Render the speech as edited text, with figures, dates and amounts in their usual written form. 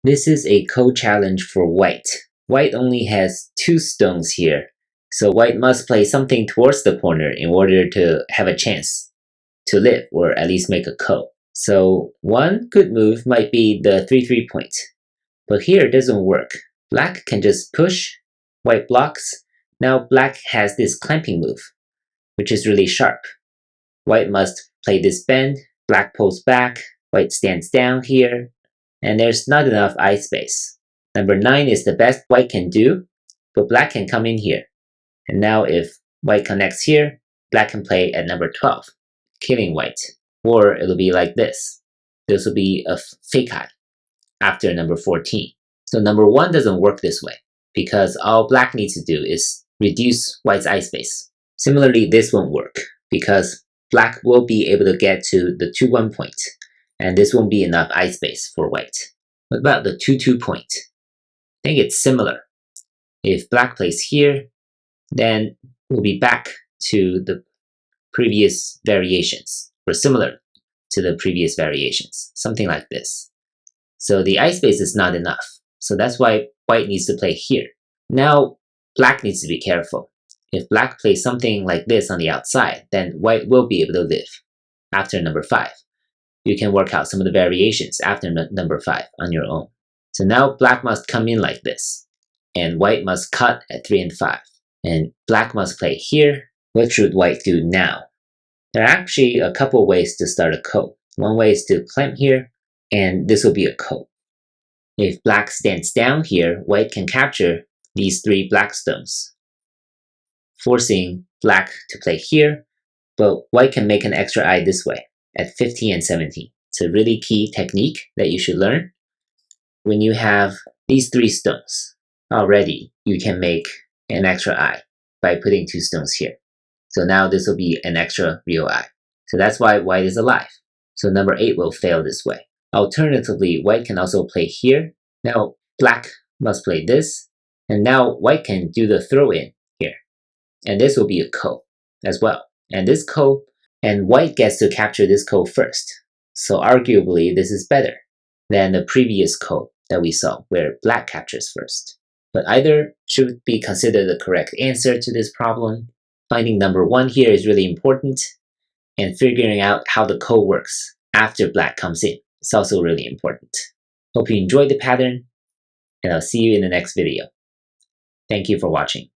This is a code challenge for white. White only has 2 stones here, so white must play something towards the corner in order to have a chance to live, or at least make a ko. So one good move might be the 3-3 point. But here it doesn't work. Black can just push, white blocks. Now black has this clamping move, which is really sharp. White must play this bend, black pulls back, white stands down here, and there's not enough eye space. Number 9 is the best white can do, but black can come in here. And now if white connects here, black can play at number 12, killing white. Or it'll be like this. This will be a fake eye after number 14. So number 1 doesn't work this way, because all black needs to do is reduce white's eye space. Similarly, this won't work, because black will be able to get to the 2-1 point, and this won't be enough eye space for white. What about the 2-2 point? I think it's similar. If black plays here, then we'll be back to the previous variations, or similar to the previous variations, something like this. So the eye space is not enough, so that's why white needs to play here. Now black needs to be careful. If black plays something like this on the outside, then white will be able to live after number 5. You can work out some of the variations after number 5 on your own. So now black must come in like this, and white must cut at 3 and 5. And black must play here. What should white do now? There are actually a couple ways to start a ko. One way is to clamp here, and this will be a ko. If black stands down here, white can capture these 3 black stones, forcing black to play here, but white can make an extra eye this way at 15 and 17. It's a really key technique that you should learn. When you have these 3 stones, already you can make an extra eye by putting 2 stones here. So now this will be an extra real eye. So that's why white is alive. So number 8 will fail this way. Alternatively, white can also play here. Now black must play this, and now white can do the throw in here. And this will be a ko as well. And this ko, and white gets to capture this ko first. So arguably this is better than the previous ko that we saw, where black captures first. But either should be considered the correct answer to this problem. Finding number 1 here is really important, and figuring out how the ko works after black comes in is also really important. Hope you enjoyed the pattern, and I'll see you in the next video. Thank you for watching.